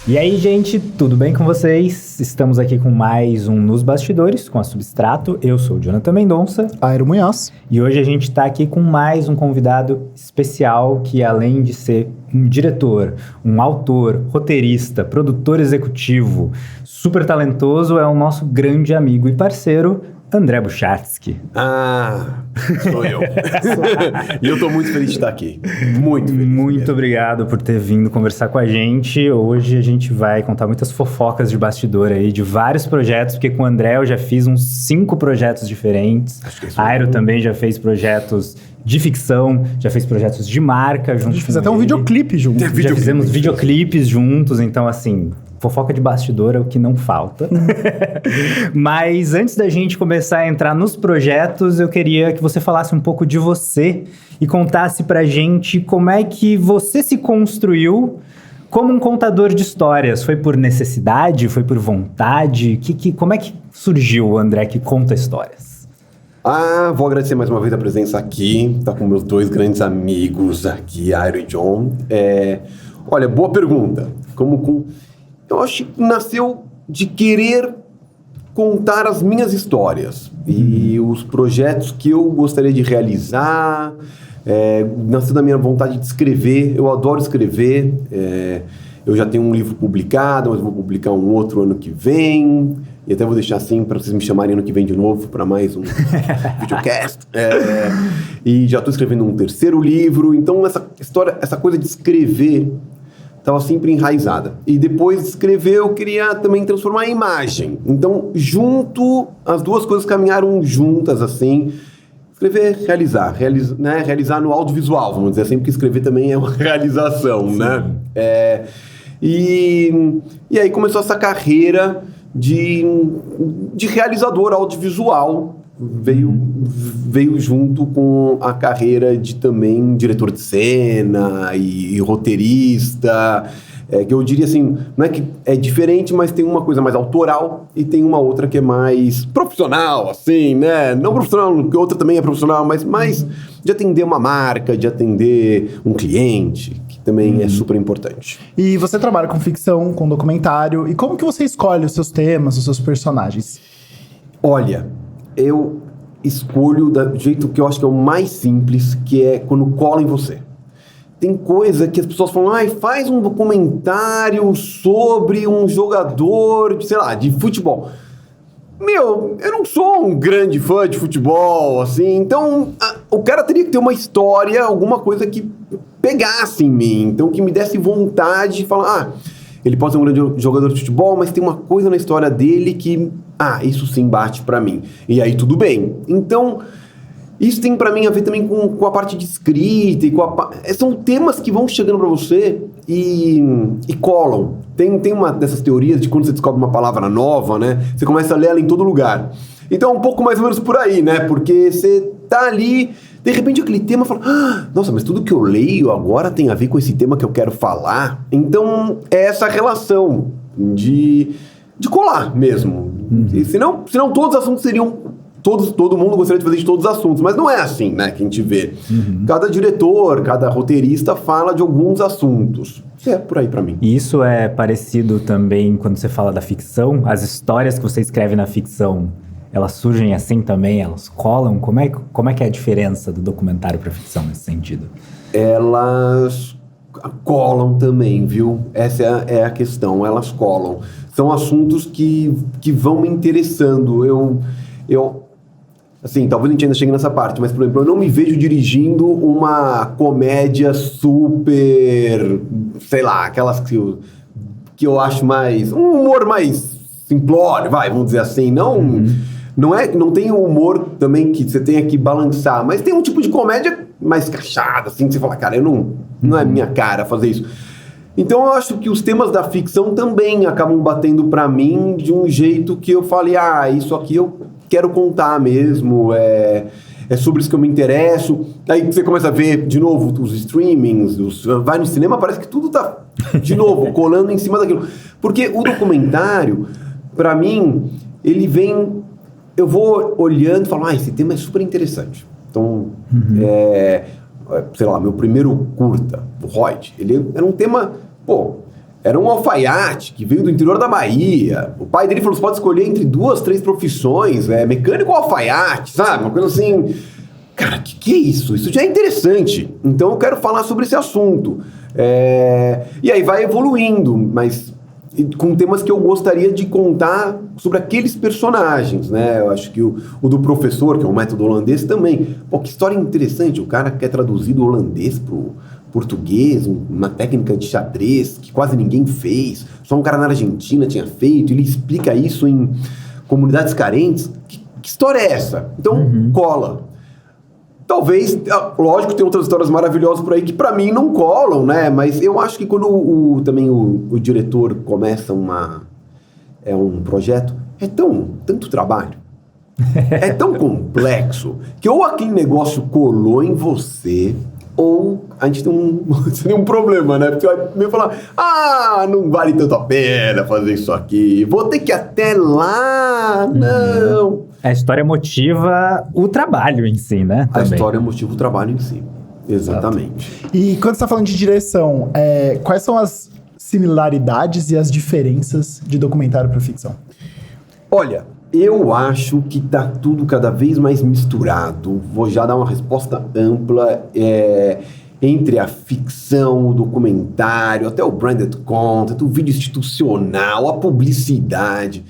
E aí, gente, tudo bem com vocês? Estamos aqui com mais um Nos Bastidores, com a Substrato. Eu sou o Jonathan Mendonça. Airo Munhoz. E hoje a gente está aqui com mais um convidado especial que, além de ser um diretor, um autor, roteirista, produtor executivo, super talentoso, é o nosso grande amigo e parceiro, André Bucharski. Sou eu. E eu tô muito feliz de estar aqui. Muito feliz. Muito obrigado por ter vindo conversar com a gente. Hoje a gente vai contar muitas fofocas de bastidor aí, de vários projetos, porque com o André eu já fiz uns 5 projetos diferentes. Airo também já fez projetos de ficção, já fez projetos de marca junto. A gente fez até um videoclipe junto. Já fizemos videoclipes juntos, então assim... Fofoca de bastidor é o que não falta. Mas antes da gente começar a entrar nos projetos, eu queria que você falasse um pouco de você e contasse pra gente como é que você se construiu como um contador de histórias. Foi por necessidade? Foi por vontade? Como é que surgiu o André que conta histórias? Vou agradecer mais uma vez a presença aqui. Tá com meus 2 grandes amigos aqui, Airo e John. Olha, boa pergunta. Eu acho que nasceu de querer contar as minhas histórias e os projetos que eu gostaria de realizar. Nasceu da minha vontade de escrever. Eu adoro escrever. Eu já tenho um livro publicado, mas vou publicar um outro ano que vem. E até vou deixar assim para vocês me chamarem ano que vem de novo para mais um videocast. E já estou escrevendo um 3º livro. Então essa coisa de escrever estava sempre enraizada. E depois de escrever, eu queria também transformar em imagem. Então, as duas coisas caminharam juntas, assim. Escrever, realizar no audiovisual, vamos dizer assim, porque escrever também é uma realização, né? E aí começou essa carreira de realizador audiovisual. Veio junto com a carreira de também diretor de cena e roteirista, que eu diria assim, não é que é diferente, mas tem uma coisa mais autoral e tem uma outra que é mais profissional, assim, né? Não profissional, porque outra também é profissional, mas mais de atender uma marca, de atender um cliente, que também é super importante. E você trabalha com ficção, com documentário, e como que você escolhe os seus temas, os seus personagens? Olha, eu escolho do jeito que eu acho que é o mais simples, que é quando cola em você. Tem coisa que as pessoas falam, faz um documentário sobre um jogador, de futebol. Eu não sou um grande fã de futebol, assim, então o cara teria que ter uma história, alguma coisa que pegasse em mim, então que me desse vontade de falar, ele pode ser um grande jogador de futebol, mas tem uma coisa na história dele que... isso sim bate pra mim. E aí tudo bem. Então, isso tem pra mim a ver também com a parte de escrita e são temas que vão chegando pra você e colam. Tem uma dessas teorias de quando você descobre uma palavra nova, né? Você começa a ler ela em todo lugar. Então é um pouco mais ou menos por aí, né? Porque você tá ali... De repente aquele tema fala, nossa, mas tudo que eu leio agora tem a ver com esse tema que eu quero falar. Então é essa relação de colar mesmo. E senão todos os assuntos seriam... Todo mundo gostaria de fazer de todos os assuntos, mas não é assim, né, que a gente vê. Cada diretor, cada roteirista fala de alguns assuntos. É por aí pra mim. E isso é parecido também quando você fala da ficção? As histórias que você escreve na ficção... Elas surgem assim também? Elas colam? Como é que é a diferença do documentário para ficção nesse sentido? Elas colam também, viu? Essa é a questão, elas colam. São assuntos que vão me interessando. Eu assim, talvez a gente ainda chegue nessa parte, mas, por exemplo, eu não me vejo dirigindo uma comédia super, aquelas que eu acho mais... Um humor mais simplório, vamos dizer assim, não tem o humor também que você tenha que balançar, mas tem um tipo de comédia mais cachada, assim, que você fala, cara, não é minha cara fazer isso. Então eu acho que os temas da ficção também acabam batendo pra mim de um jeito que eu falei, isso aqui eu quero contar mesmo, é sobre isso que eu me interesso. Aí você começa a ver, de novo, os streamings, vai no cinema, parece que tudo tá, de novo, colando em cima daquilo. Porque o documentário, pra mim, ele vem... Eu vou olhando e falo, esse tema é super interessante. Então, meu primeiro curta, o Royd, ele era um tema, Era um alfaiate que veio do interior da Bahia. O pai dele falou, você pode escolher entre 2, 3 profissões, mecânico ou alfaiate, sabe? Uma coisa assim... Cara, que é isso? Isso já é interessante. Então eu quero falar sobre esse assunto. E aí vai evoluindo, mas com temas que eu gostaria de contar sobre aqueles personagens, né? Eu acho que o do professor, que é um método holandês também. Pô, que história interessante. O cara quer traduzir do holandês pro português, uma técnica de xadrez que quase ninguém fez. Só um cara na Argentina tinha feito. Ele explica isso em comunidades carentes. Que história é essa? Então, cola. Talvez, lógico, tem outras histórias maravilhosas por aí que pra mim não colam, né? Mas eu acho que quando também o diretor começa um projeto, tanto trabalho, é tão complexo, que ou aquele negócio colou em você, ou a gente tem um problema, né? Porque vai meio falar, não vale tanto a pena fazer isso aqui, vou ter que ir até lá, não... A história motiva o trabalho em si, né? A Também. história motiva o trabalho em si. Exatamente. E quando você tá falando de direção, quais são as similaridades e as diferenças de documentário para ficção? Olha, eu acho que tá tudo cada vez mais misturado. Vou já dar uma resposta ampla entre a ficção, o documentário, até o branded content, o vídeo institucional, a publicidade...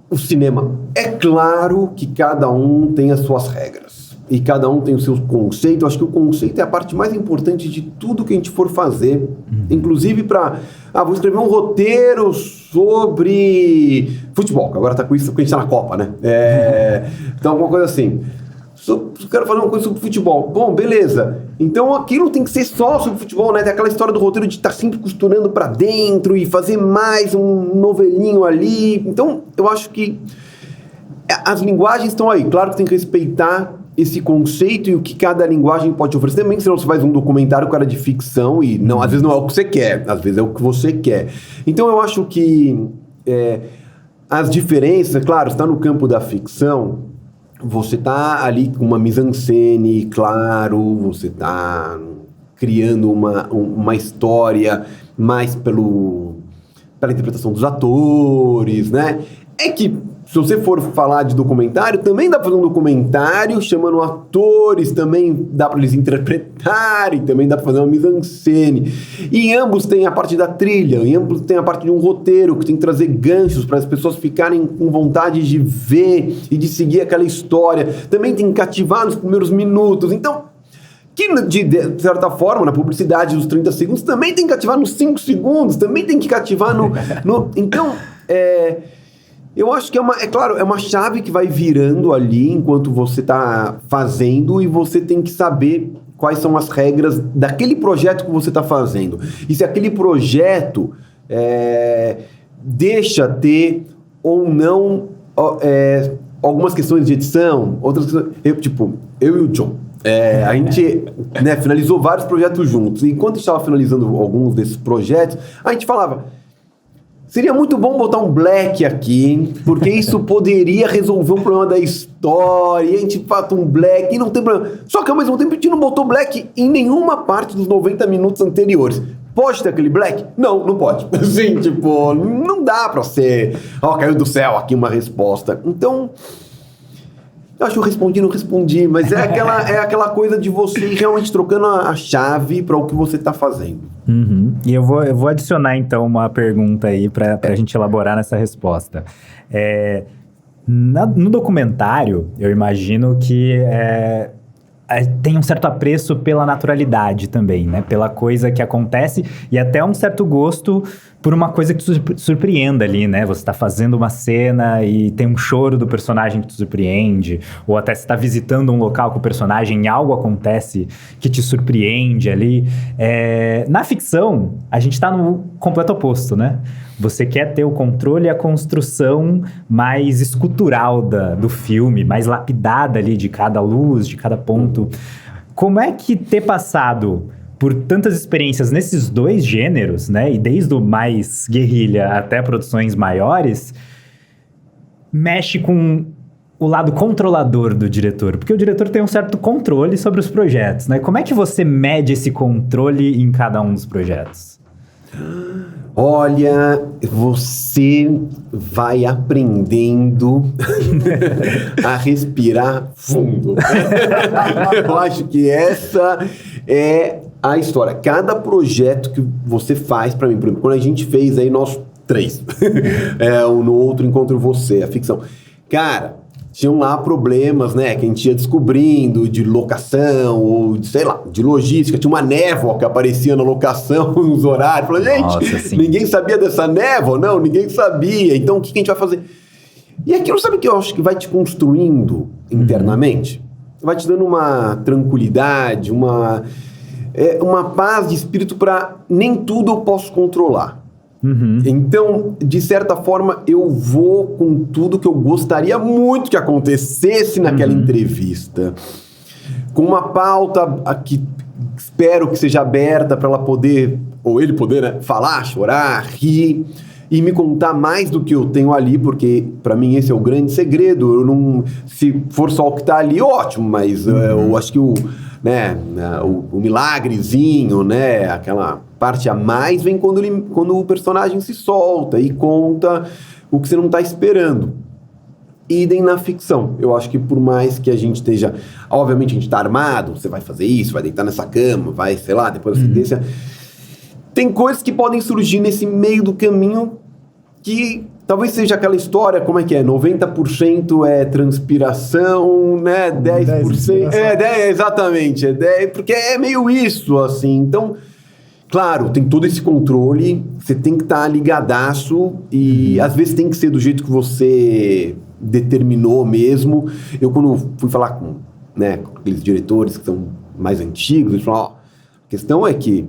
O cinema, é claro que cada um tem as suas regras e cada um tem o seu conceito. Eu acho que o conceito é a parte mais importante de tudo que a gente for fazer, inclusive para, vou escrever um roteiro sobre futebol, que agora tá com isso porque a gente tá na Copa, né? Então, alguma coisa assim. Eu quero fazer uma coisa sobre futebol. Bom, beleza. Então aquilo tem que ser só sobre futebol, né? Tem aquela história do roteiro de estar sempre costurando pra dentro e fazer mais um novelinho ali. Então eu acho que as linguagens estão aí. Claro que tem que respeitar esse conceito e o que cada linguagem pode oferecer. Também, senão você faz um documentário, cara, de ficção e não, às vezes não é o que você quer. Às vezes é o que você quer. Então eu acho que as diferenças, claro, está no campo da ficção... Você tá ali com uma mise-en-scène, claro, você tá criando uma história mais pela interpretação dos atores, né? É que, se você for falar de documentário, também dá pra fazer um documentário chamando atores, também dá pra eles interpretarem, também dá pra fazer uma mise-en-scène. E em ambos tem a parte da trilha, em ambos tem a parte de um roteiro, que tem que trazer ganchos para as pessoas ficarem com vontade de ver e de seguir aquela história. Também tem que cativar nos primeiros minutos. Então, que de certa forma, na publicidade dos 30 segundos, também tem que cativar nos 5 segundos, também tem que cativar no... Então, eu acho que é uma chave que vai virando ali enquanto você está fazendo e você tem que saber quais são as regras daquele projeto que você está fazendo. E se aquele projeto deixa ter ou não algumas questões de edição, outras questões... Eu e o John, a gente finalizou vários projetos juntos. E enquanto estava finalizando alguns desses projetos, a gente falava... Seria muito bom botar um black aqui, porque isso poderia resolver um problema da história, e a gente bota um black e não tem problema. Só que ao mesmo tempo a gente não botou black em nenhuma parte dos 90 minutos anteriores. Pode ter aquele black? Não, não pode. Assim, não dá pra ser... caiu do céu aqui uma resposta. Então... Eu acho que eu não respondi, mas é aquela coisa de você ir realmente trocando a chave para o que você está fazendo. E eu vou adicionar, então, uma pergunta aí para a gente elaborar nessa resposta. No documentário, eu imagino que tem um certo apreço pela naturalidade também, né? Pela coisa que acontece e até um certo gosto por uma coisa que te surpreenda ali, né? Você tá fazendo uma cena e tem um choro do personagem que te surpreende, ou até você tá visitando um local com o personagem e algo acontece que te surpreende ali. Na ficção, a gente tá no completo oposto, né? Você quer ter o controle e a construção mais escultural do filme, mais lapidada ali de cada luz, de cada ponto. Como é que ter passado por tantas experiências nesses dois gêneros, né? E desde o mais guerrilha até produções maiores, mexe com o lado controlador do diretor? Porque o diretor tem um certo controle sobre os projetos, né? Como é que você mede esse controle em cada um dos projetos? Olha, você vai aprendendo a respirar fundo. Eu acho que essa é a história. Cada projeto que você faz para mim, por exemplo, quando a gente fez aí nós 3, no outro Encontro Você, a ficção. Cara, tinham lá problemas, né, que a gente ia descobrindo de locação ou, sei lá, de logística. Tinha uma névoa que aparecia na locação nos horários. Falei, gente, nossa, ninguém sabia dessa névoa? Não, ninguém sabia. Então, o que a gente vai fazer? E aquilo, sabe que eu acho que vai te construindo internamente? Vai te dando uma tranquilidade, uma paz de espírito para nem tudo eu posso controlar. Então, de certa forma, eu vou com tudo que eu gostaria muito que acontecesse naquela entrevista. Com uma pauta que espero que seja aberta para ela poder, ou ele poder, né, falar, chorar, rir e me contar mais do que eu tenho ali, porque para mim esse é o grande segredo. Eu não, se for só o que está ali, ótimo, mas eu acho que o milagrezinho, né, aquela parte a mais vem quando o personagem se solta e conta o que você não está esperando. Idem na ficção. Eu acho que por mais que a gente esteja... Obviamente a gente está armado, você vai fazer isso, vai deitar nessa cama, vai, sei lá, depois da sentença. Tem coisas que podem surgir nesse meio do caminho que talvez seja aquela história, como é que é? 90% é transpiração, né? 10%... exatamente. Porque é meio isso, assim. Então... Claro, tem todo esse controle, você tem que estar ligadaço e às vezes tem que ser do jeito que você determinou mesmo. Eu quando fui falar com aqueles diretores que são mais antigos, eles falaram, a questão é que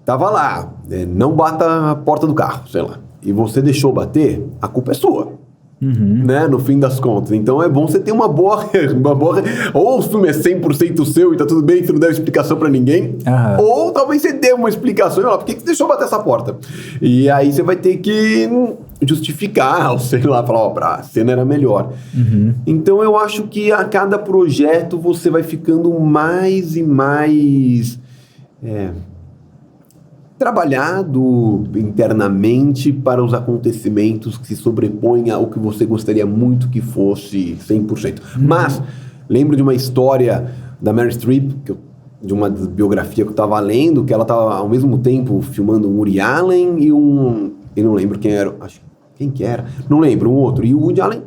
tava lá, não bata a porta do carro, sei lá, e você deixou bater, a culpa é sua. Né, no fim das contas. Então é bom você ter uma boa ou o filme é 100% seu e tá tudo bem, você não deve explicação pra ninguém, ou talvez você dê uma explicação, por que você deixou bater essa porta? E aí você vai ter que justificar, ou sei lá, falar, a cena era melhor. Então eu acho que a cada projeto você vai ficando mais e mais trabalhado internamente para os acontecimentos que se sobrepõem ao que você gostaria muito que fosse 100%. Mas, lembro de uma história da Meryl Streep, de uma biografia que eu estava lendo, que ela estava ao mesmo tempo filmando um Woody Allen e eu não lembro quem era, quem que era? Não lembro, um outro. E o Woody Allen...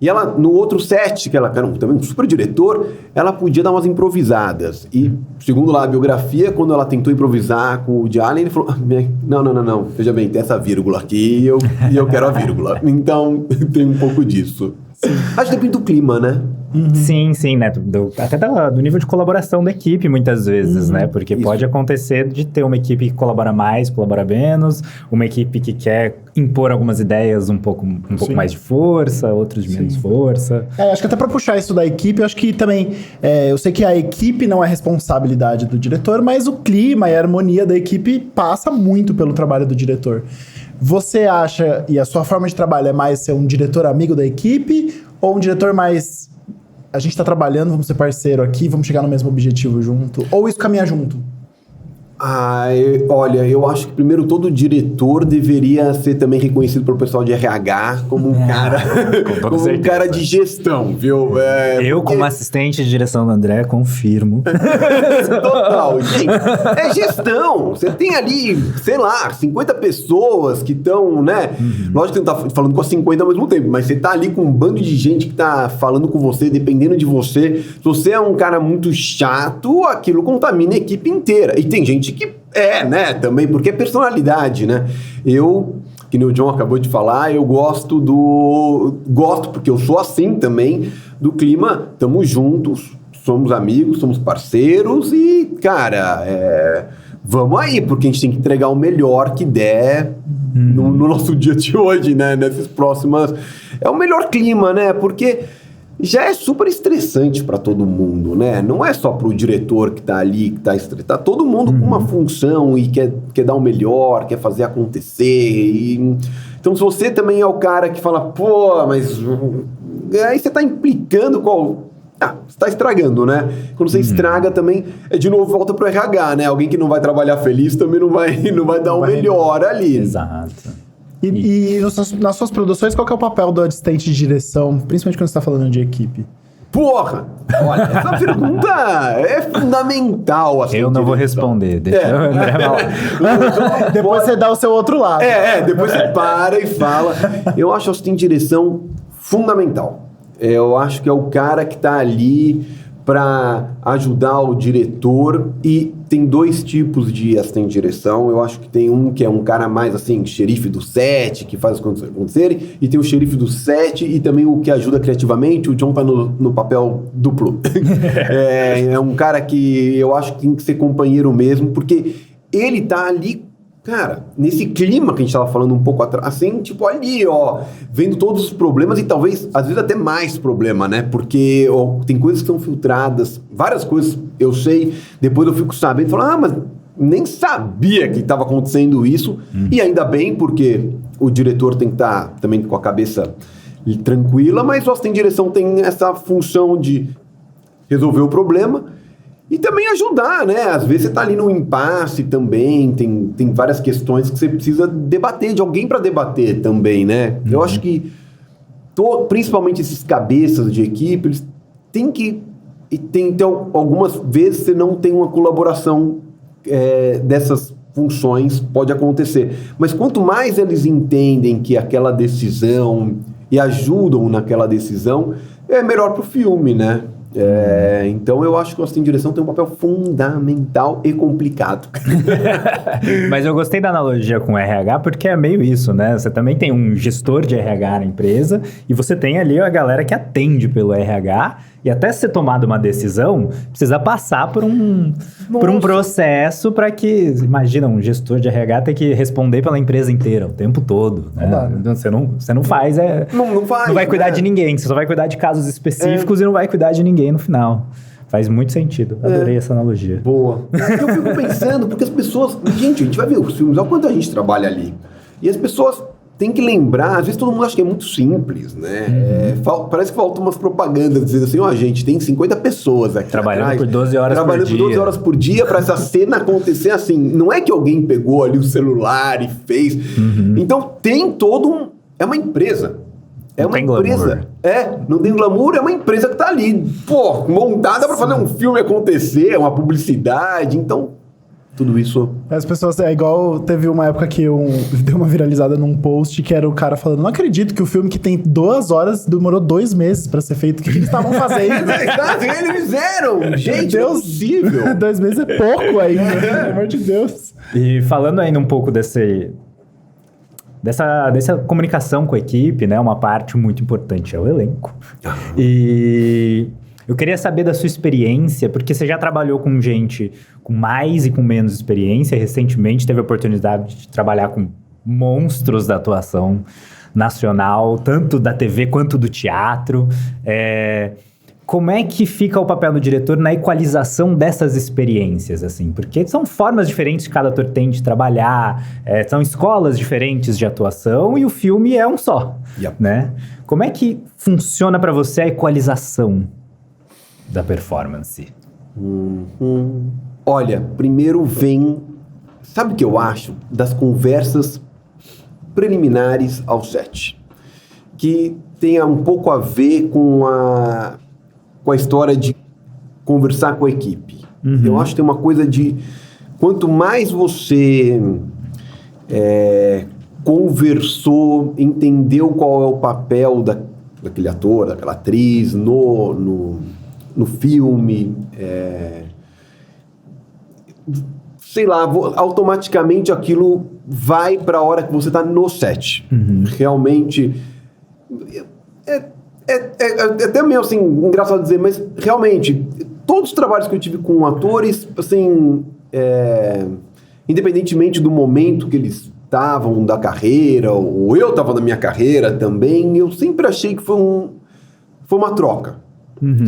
E ela, no outro set, que ela era também um super diretor, ela podia dar umas improvisadas. E, segundo lá a biografia, quando ela tentou improvisar com o Woody Allen, ele falou, não, veja bem, tem essa vírgula aqui e eu quero a vírgula. Então, tem um pouco disso. Acho que depende do clima, né? Sim, né? Até do nível de colaboração da equipe, muitas vezes, né? Porque pode acontecer de ter uma equipe que colabora mais, colabora menos, uma equipe que quer impor algumas ideias um pouco mais de força, outros de menos força. Acho que até pra puxar isso da equipe, eu acho que também... eu sei que a equipe não é responsabilidade do diretor, mas o clima e a harmonia da equipe passa muito pelo trabalho do diretor. Você acha, e a sua forma de trabalho é mais ser um diretor amigo da equipe, ou um diretor mais... A gente tá trabalhando, vamos ser parceiro aqui, vamos chegar no mesmo objetivo junto? Ou isso caminha junto? Olha, eu acho que primeiro todo diretor deveria ser também reconhecido pelo pessoal de RH como um cara de gestão, viu? Como assistente de direção do André, confirmo. Total, gente. É gestão. Você tem ali, sei lá, 50 pessoas que estão, né? Lógico que você não tá falando com as 50 ao mesmo tempo, mas você tá ali com um bando de gente que tá falando com você, dependendo de você. Se você é um cara muito chato, aquilo contamina a equipe inteira. E tem gente que né, também, porque é personalidade, né? Que nem o John acabou de falar, eu gosto porque eu sou assim também, do clima, tamo juntos, somos amigos, somos parceiros e, cara, vamos aí, porque a gente tem que entregar o melhor que der no nosso dia de hoje, né? Nessas próximas... É o melhor clima, né? Porque... já é super estressante para todo mundo, né? Não é só pro diretor que tá ali, que tá estressado. Tá todo mundo com uma função e quer dar o melhor, quer fazer acontecer. Então, se você também é o cara que fala, mas... Aí você tá implicando você tá estragando, né? Quando você estraga também, de novo, volta pro RH, né? Alguém que não vai trabalhar feliz também não vai dar o melhor ali. Exato. E nas suas produções, qual que é o papel do assistente de direção, principalmente quando você tá falando de equipe? Porra! Olha, essa pergunta é fundamental. Assim, Eu não vou responder, deixa o André falar. Depois você dá o seu outro lado. Depois você para e fala. Eu acho o assistente de direção fundamental. Eu acho que é o cara que tá ali para ajudar o diretor, e tem 2 tipos de assistente de direção. Eu acho que tem um que é um cara mais assim, xerife do set, que faz as coisas acontecerem, e tem o xerife do set e também o que ajuda criativamente. O John tá no papel duplo. É um cara que eu acho que tem que ser companheiro mesmo, porque ele tá ali, cara, nesse clima que a gente tava falando um pouco atrás, assim, tipo ali, ó, vendo todos os problemas e talvez, às vezes, até mais problema, né? Porque tem coisas que são filtradas, várias coisas eu sei, depois eu fico sabendo e falo, mas nem sabia que estava acontecendo isso. E ainda bem, porque o diretor tem que estar também com a cabeça tranquila, mas o assistente de direção tem essa função de resolver o problema e também ajudar, né? Às vezes você tá ali no impasse também, tem várias questões que você precisa debater, de alguém para debater também, né? Eu acho que, principalmente esses cabeças de equipe, eles têm que... Então, algumas vezes você não tem uma colaboração dessas funções, pode acontecer. Mas quanto mais eles entendem que aquela decisão e ajudam naquela decisão, é melhor pro filme, né? Então eu acho que o assistente de direção tem um papel fundamental e complicado. Mas eu gostei da analogia com o RH, porque é meio isso, né? Você também tem um gestor de RH na empresa e você tem ali a galera que atende pelo RH, e até ser tomada uma decisão, precisa passar por um processo para que... Imagina, um gestor de RH ter que responder pela empresa inteira o tempo todo, né? Então, você não faz... Não faz, não vai cuidar de ninguém, você só vai cuidar de casos específicos e não vai cuidar de ninguém no final. Faz muito sentido. Adorei essa analogia. Boa. Eu fico pensando, porque as pessoas... Gente, a gente vai ver os filmes, olha quanto a gente trabalha ali. E as pessoas têm que lembrar, às vezes todo mundo acha que é muito simples, né? Parece que faltam umas propagandas dizendo assim, gente, tem 50 pessoas aqui trabalhando atrás, por 12 horas por dia. Trabalhando por 12 horas por dia para essa cena acontecer assim. Não é que alguém pegou ali o celular e fez. Então tem todo é uma empresa. É uma empresa. Não tem glamour, é uma empresa que tá ali, montada para fazer um filme acontecer, uma publicidade, então tudo isso... As pessoas, igual teve uma época que deu uma viralizada num post que era o cara falando, não acredito que o filme que tem 2 horas demorou 2 meses pra ser feito, o que eles estavam fazendo? Eles fizeram! Gente, não é possível! 2 meses é pouco ainda, pelo amor de Deus. E falando ainda um pouco dessa comunicação com a equipe, né? Uma parte muito importante é o elenco. E eu queria saber da sua experiência, porque você já trabalhou com gente com mais e com menos experiência. Recentemente teve a oportunidade de trabalhar com monstros da atuação nacional, tanto da TV quanto do teatro. Como é que fica o papel do diretor na equalização dessas experiências, assim? Porque são formas diferentes que cada ator tem de trabalhar, são escolas diferentes de atuação e o filme é um só, né? Como é que funciona para você a equalização da performance? Olha, primeiro vem... Sabe o que eu acho? Das conversas preliminares ao set. Que tenha um pouco a ver com a história de conversar com a equipe. Eu acho que tem uma coisa de... Quanto mais você conversou, entendeu qual é o papel daquele ator, daquela atriz no filme, sei lá, automaticamente aquilo vai para a hora que você está no set. Realmente... É até meio assim, engraçado dizer, mas realmente, todos os trabalhos que eu tive com atores, assim, independentemente do momento que eles estavam da carreira, ou eu estava na minha carreira também, eu sempre achei que foi uma troca.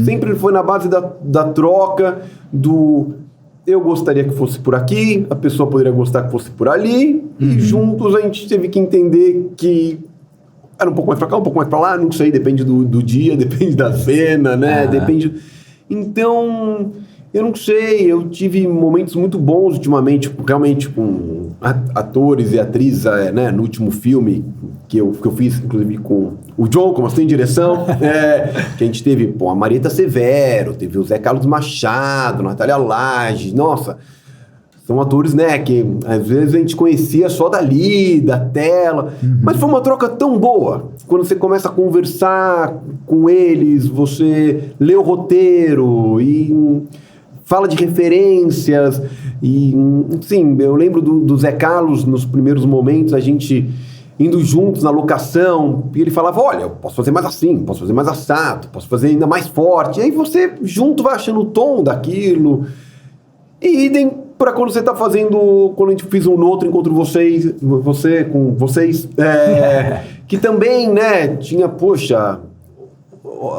Sempre foi na base da troca, eu gostaria que fosse por aqui, a pessoa poderia gostar que fosse por ali, e juntos a gente teve que entender que era um pouco mais pra cá, um pouco mais pra lá, não sei, depende do dia, depende da cena, né? Depende... Então, eu não sei, eu tive momentos muito bons ultimamente, realmente com atores e atrizes, né? No último filme que eu fiz, inclusive com o John, como assistente de direção, que a gente teve, a Marieta Severo, teve o Zé Carlos Machado, Natália Laje, nossa... São atores, né, que às vezes a gente conhecia só dali, da tela, mas foi uma troca tão boa. Quando você começa a conversar com eles, você lê o roteiro e fala de referências. E, sim, eu lembro do Zé Carlos, nos primeiros momentos, a gente indo juntos na locação, e ele falava, olha, eu posso fazer mais assim, posso fazer mais assado, posso fazer ainda mais forte. E aí você junto vai achando o tom daquilo. E idem para quando você está fazendo, quando a gente fez um outro encontro com vocês, que também, né, tinha, poxa,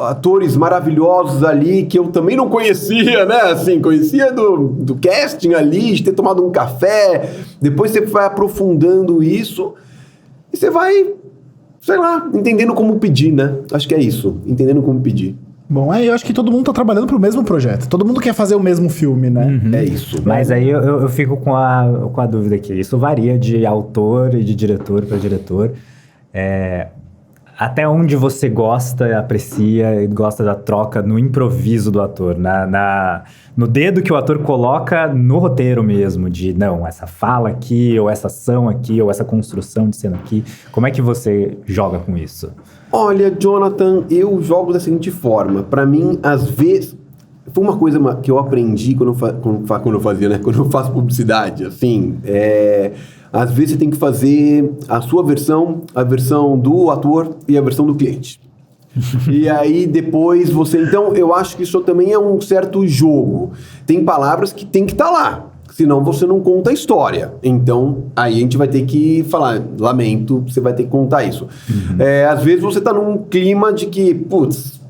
atores maravilhosos ali que eu também não conhecia, né, assim, conhecia do casting ali, de ter tomado um café, depois você vai aprofundando isso e você vai, sei lá, entendendo como pedir, né, acho que é isso, entendendo como pedir. Bom, eu acho que todo mundo tá trabalhando pro mesmo projeto. Todo mundo quer fazer o mesmo filme, né? É isso. Mas aí eu fico com a dúvida aqui. Isso varia de autor e de diretor para diretor. Até onde você gosta, aprecia e gosta da troca no improviso do ator, no dedo que o ator coloca no roteiro mesmo, de não, essa fala aqui, ou essa ação aqui, ou essa construção de cena aqui. Como é que você joga com isso? Olha, Jonathan, eu jogo da seguinte forma. Pra mim, às vezes... Foi uma coisa que eu aprendi quando eu faço publicidade, assim... Às vezes você tem que fazer a sua versão, a versão do ator e a versão do cliente. E aí depois você... Então, eu acho que isso também é um certo jogo. Tem palavras que tem que estar lá. Senão você não conta a história. Então, aí a gente vai ter que falar, lamento, você vai ter que contar isso. Às vezes você tá num clima de que, putz,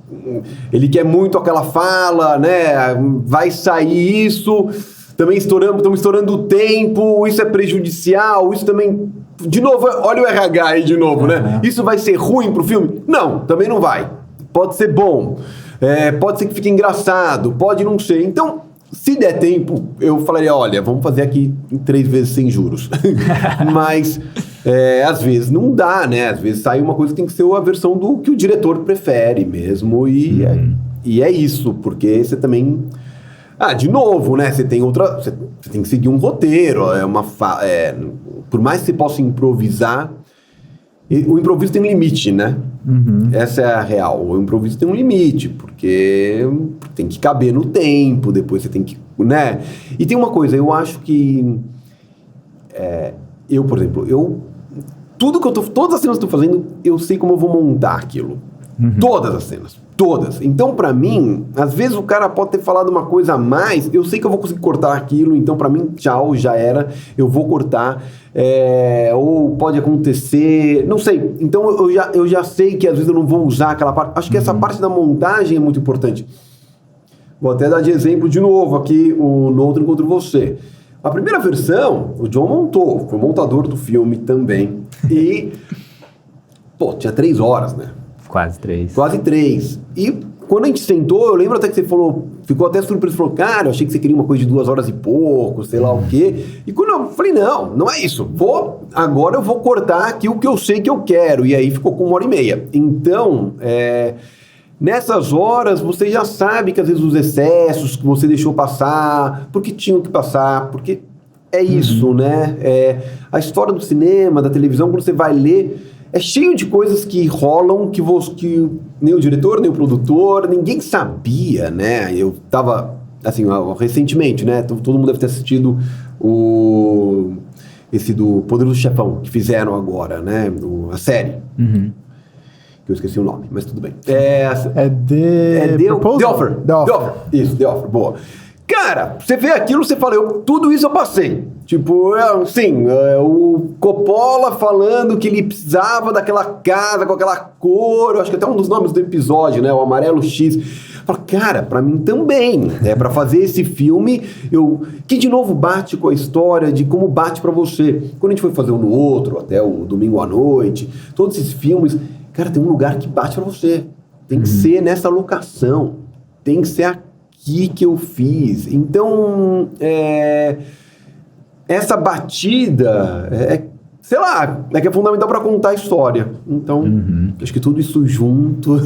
ele quer muito aquela fala, né? Vai sair isso, também estamos estourando o tempo, isso é prejudicial, isso também... De novo, olha o RH aí de novo, né? Isso vai ser ruim pro filme? Não, também não vai. Pode ser bom, pode ser que fique engraçado, pode não ser. Então... Se der tempo, eu falaria, olha, vamos fazer aqui 3 vezes sem juros. Mas, às vezes não dá, né? Às vezes sai uma coisa que tem que ser a versão do que o diretor prefere mesmo. E é isso, porque você também... de novo, né? Você tem que seguir um roteiro. Por mais que você possa improvisar, o improviso tem um limite, né? Essa é a real. O improviso tem um limite, porque tem que caber no tempo, depois você tem que, né? E tem uma coisa, eu acho que por exemplo, todas as cenas que eu tô fazendo, eu sei como eu vou montar aquilo. Todas as cenas. Todas. Então, pra mim, às vezes o cara pode ter falado uma coisa a mais, eu sei que eu vou conseguir cortar aquilo, então pra mim, tchau, já era, eu vou cortar, ou pode acontecer, não sei. Então eu já sei que às vezes eu não vou usar aquela parte. Acho que essa parte da montagem é muito importante. Vou até dar de exemplo de novo aqui no outro encontro você. A primeira versão, o John montou, foi o montador do filme também. E, tinha 3 horas, né? Quase 3. Quase 3. E quando a gente sentou, eu lembro até que você falou, ficou até surpreso, falou, cara, eu achei que você queria uma coisa de 2 horas e pouco, sei lá o quê. E quando eu falei, não é isso. Agora eu vou cortar aqui o que eu sei que eu quero. E aí ficou com 1h30. Então, nessas horas, você já sabe que às vezes os excessos que você deixou passar, porque tinham que passar, porque é isso, né? A história do cinema, da televisão, quando você vai ler... É cheio de coisas que rolam que nem o diretor, nem o produtor, ninguém sabia, né? Eu tava, assim, recentemente, né? Todo mundo deve ter assistido esse do Poderoso Chefão, que fizeram agora, né? A série. Que eu esqueci o nome, mas tudo bem. The Offer. Isso, The Offer, boa. Cara, você vê aquilo, você fala, tudo isso eu passei. Tipo, o Coppola falando que ele precisava daquela casa com aquela cor, eu acho que até um dos nomes do episódio, né? O amarelo X. Fala, cara, pra mim também. Pra fazer esse filme, que de novo bate com a história de como bate pra você. Quando a gente foi fazer um no outro, até o Domingo à Noite, todos esses filmes, cara, tem um lugar que bate pra você. Tem que ser nessa locação. Tem que ser aqui que eu fiz. Então, essa batida, sei lá, que é fundamental para contar a história. Então, acho que tudo isso junto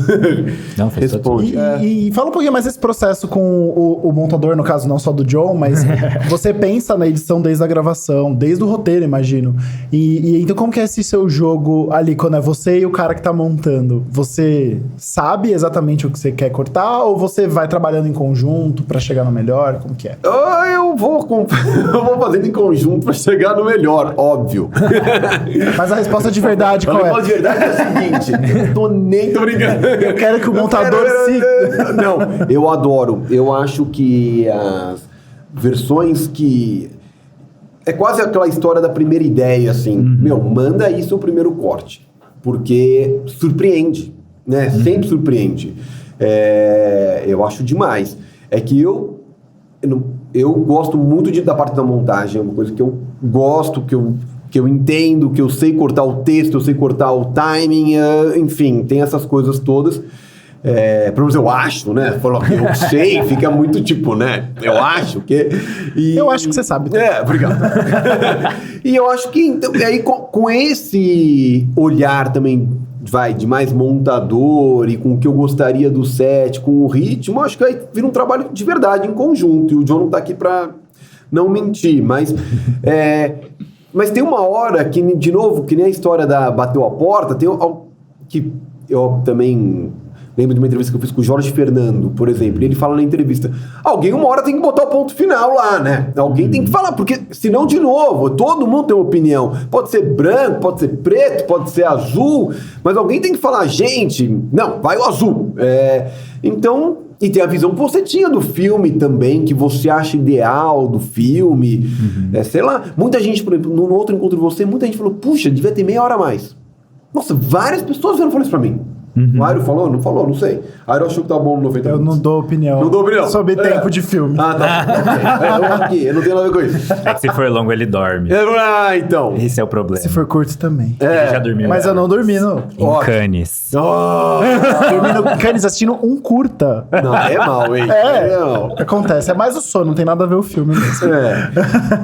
Não, faz responde. E fala um pouquinho mais desse processo com o montador, no caso, não só do John, mas você pensa na edição desde a gravação, desde o roteiro, imagino. E então, como que é esse seu jogo ali, quando é você e o cara que tá montando? Você sabe exatamente o que você quer cortar ou você vai trabalhando em conjunto pra chegar no melhor? Como que é? Eu vou fazendo em conjunto para chegar no melhor, óbvio. Mas a resposta de verdade A qual resposta é? de verdade é o seguinte, tô brincando. Eu quero que o montador se... Não, eu adoro. Eu acho que as versões que... É quase aquela história da primeira ideia, assim. Meu, manda aí seu primeiro corte. Porque surpreende, né? Sempre surpreende. Eu acho demais. É que eu gosto muito da parte da montagem. É uma coisa que eu gosto, que eu entendo, que eu sei cortar o texto, eu sei cortar o timing, enfim, tem essas coisas todas. Pelo menos eu acho, né? Falou que eu sei, fica muito tipo, né? Eu acho que... Eu acho que você sabe. Obrigado. E eu acho que, então, aí, com esse olhar também, de mais montador e com o que eu gostaria do set, com o ritmo, acho que aí vira um trabalho de verdade, em conjunto. E o John não tá aqui pra não mentir, mas... Mas tem uma hora que, de novo, que nem a história da Bateu a Porta, que eu também lembro de uma entrevista que eu fiz com o Jorge Fernando, por exemplo, e ele fala na entrevista, alguém uma hora tem que botar o ponto final lá, né? Alguém tem que falar, porque senão, de novo, todo mundo tem uma opinião. Pode ser branco, pode ser preto, pode ser azul, mas alguém tem que falar, gente, não, vai o azul. Então... E tem a visão que você tinha do filme também, que você acha ideal do filme. Sei lá, muita gente, por exemplo, no outro encontro de você, muita gente falou, puxa, devia ter meia hora a mais. Nossa, várias pessoas vieram falar isso pra mim. O Airo falou? Não falou? Não sei. Airo achou que tá bom no 90 Eu minutos. não dou opinião. Não dou opinião. Sobre tempo de filme. Ah, tá. Eu não tenho nada a ver com isso. É que se for longo, ele dorme. Então. Esse é o problema. Se for curto também. Ele já dormiu. Mas eu não dormi, não. Em Cannes. Dormi no Cannes assistindo um curta. Não, é mal, hein? Não. Acontece. É mais o sono, não tem nada a ver o filme mesmo.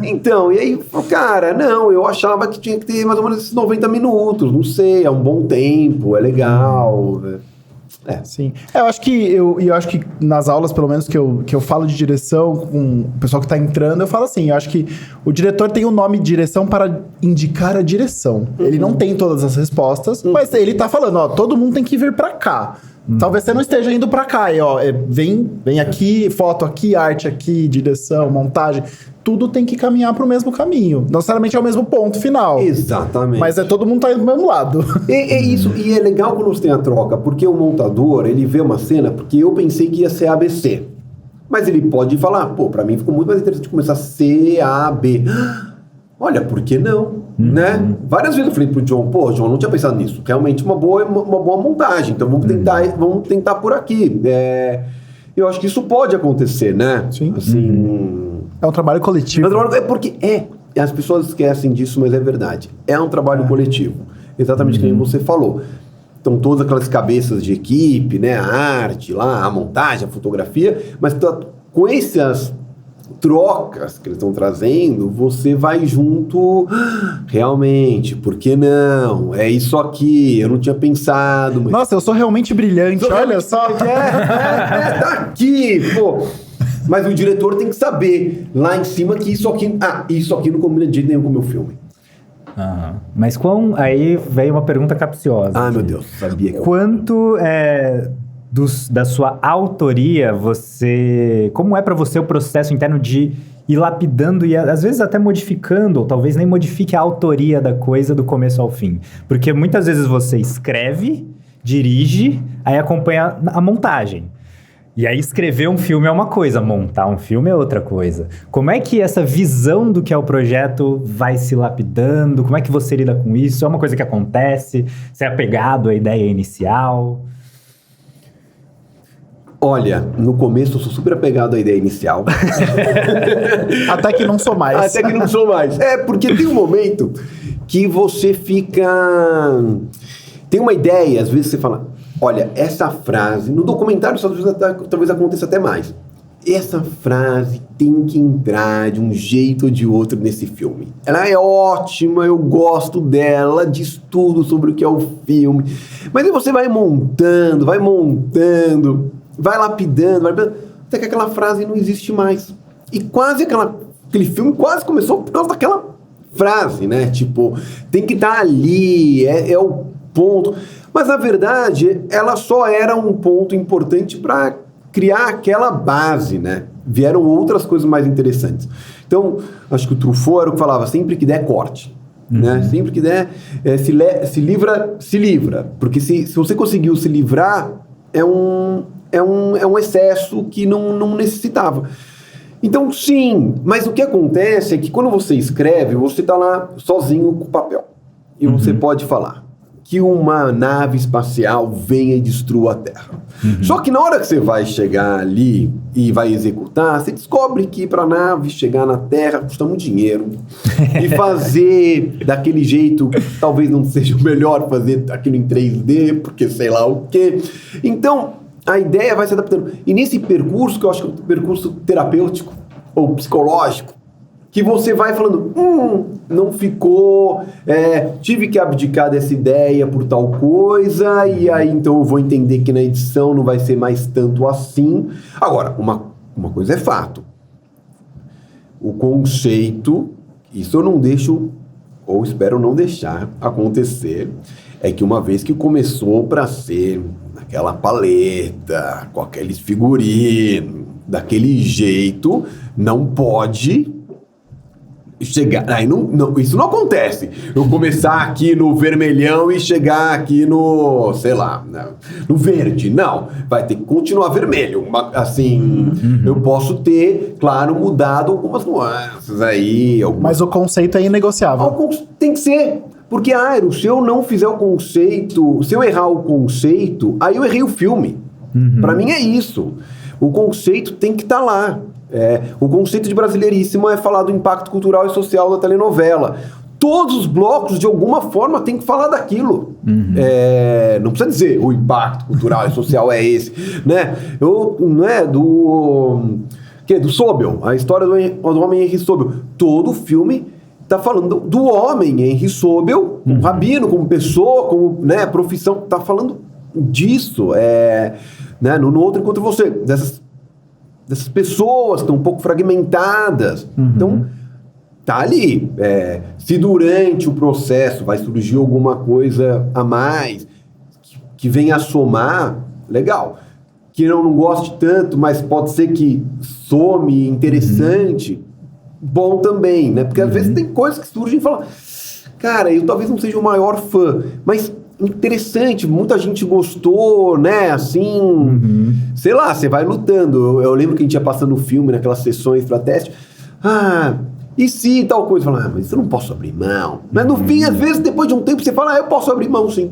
Então, e aí, cara, não, eu achava que tinha que ter mais ou menos esses 90 minutos, não sei, é um bom tempo, é legal. Sim. Eu acho que nas aulas, pelo menos, que eu falo de direção com o pessoal que tá entrando, eu falo assim, eu acho que o diretor tem o nome direção para indicar a direção. Ele não tem todas as respostas, mas ele tá falando, ó, todo mundo tem que vir pra cá. Talvez você não esteja indo pra cá, e ó, vem aqui, foto aqui, arte aqui, direção, montagem, tudo tem que caminhar pro mesmo caminho. Não necessariamente é o mesmo ponto final. Exatamente. Mas todo mundo tá indo pro mesmo lado. É isso, e é legal quando você tem a troca, porque o montador, ele vê uma cena, porque eu pensei que ia ser ABC. Mas ele pode falar, pô, pra mim ficou muito mais interessante começar C, A, B. Olha, por que não? Né? Várias vezes eu falei pro John, pô, John, não tinha pensado nisso. Realmente uma boa montagem, então vamos tentar por aqui. Eu acho que isso pode acontecer, né? Sim. Assim... É um trabalho coletivo. Porque as pessoas esquecem disso, mas é verdade. É um trabalho coletivo. Exatamente como você falou. Então, todas aquelas cabeças de equipe, né? A arte lá, a montagem, a fotografia, mas com essas trocas que eles estão trazendo, você vai junto, realmente, por que não? É isso aqui, eu não tinha pensado. Mas... Nossa, eu sou realmente brilhante, olha só. Tá aqui, pô. Mas o diretor tem que saber, lá em cima, que isso aqui não combina de jeito nenhum com o meu filme. Mas aí veio uma pergunta capciosa. Ah, meu Deus, sabia que Quanto da sua autoria, como é pra você o processo interno de ir lapidando e às vezes até modificando, ou talvez nem modifique a autoria da coisa do começo ao fim? Porque muitas vezes você escreve, dirige, aí acompanha a montagem. E aí escrever um filme é uma coisa, montar um filme é outra coisa. Como é que essa visão do que é o projeto vai se lapidando? Como é que você lida com isso? É uma coisa que acontece? Você é apegado à ideia inicial? Olha, no começo eu sou super apegado à ideia inicial. Até que não sou mais. Até que não sou mais. Porque tem um momento que você fica... tem uma ideia, às vezes você fala, olha, essa frase, no documentário talvez aconteça até mais. Essa frase tem que entrar de um jeito ou de outro nesse filme. Ela é ótima, eu gosto dela, diz tudo sobre o que é o filme. Mas aí você vai montando, vai lapidando, até que aquela frase não existe mais. E quase aquele filme quase começou por causa daquela frase, né? Tipo, tem que estar ali, é o ponto. Mas, na verdade, ela só era um ponto importante para criar aquela base, né? Vieram outras coisas mais interessantes. Então, acho que o Truffaut era o que falava, sempre que der, corte. Né? Sempre que der, se livra. Porque se você conseguiu se livrar, é um excesso que não necessitava. Então, sim, mas o que acontece é que quando você escreve, você está lá sozinho com o papel. E você pode falar que uma nave espacial venha e destrua a Terra. Só que na hora que você vai chegar ali e vai executar, você descobre que para a nave chegar na Terra custa muito dinheiro. E fazer daquele jeito, talvez não seja o melhor fazer aquilo em 3D, porque sei lá o quê. Então, a ideia vai se adaptando. E nesse percurso, que eu acho que é um percurso terapêutico ou psicológico, que você vai falando, não ficou, tive que abdicar dessa ideia por tal coisa, e aí então eu vou entender que na edição não vai ser mais tanto assim. Agora, uma coisa é fato. O conceito, isso eu não deixo, ou espero não deixar acontecer, é que uma vez que começou para ser aquela paleta, com aqueles figurinos, daquele jeito, não pode chegar... Aí isso não acontece. Eu começar aqui no vermelhão e chegar aqui no, sei lá, no verde. Não, vai ter que continuar vermelho. Assim, eu posso ter, claro, mudado algumas nuances aí. Mas o conceito é inegociável. Tem que ser... Porque, Airo, se eu não fizer o conceito, se eu errar o conceito, aí eu errei o filme. Pra mim é isso. O conceito tem que estar lá. O conceito de Brasileiríssima é falar do impacto cultural e social da telenovela. Todos os blocos, de alguma forma, tem que falar daquilo. Não precisa dizer o impacto cultural e social é esse. Né? Não é do Sobel, a história do homem Henry Sobel. Todo filme está falando do homem Henry Sobel, como rabino, como pessoa, como profissão. Está falando disso. Né? No outro encontro você, dessas pessoas que estão um pouco fragmentadas. Então, tá ali. Se durante o processo vai surgir alguma coisa a mais que venha a somar, legal. Que eu não goste tanto, mas pode ser que some interessante, bom também, né? Porque às vezes tem coisas que surgem e falam, cara, eu talvez não seja o maior fã, mas interessante, muita gente gostou, né, assim, sei lá, você vai lutando. Eu lembro que a gente ia passando o filme naquelas sessões para teste, e se tal coisa, fala, mas eu não posso abrir mão. Mas no fim, às vezes, depois de um tempo, você fala, eu posso abrir mão, sim.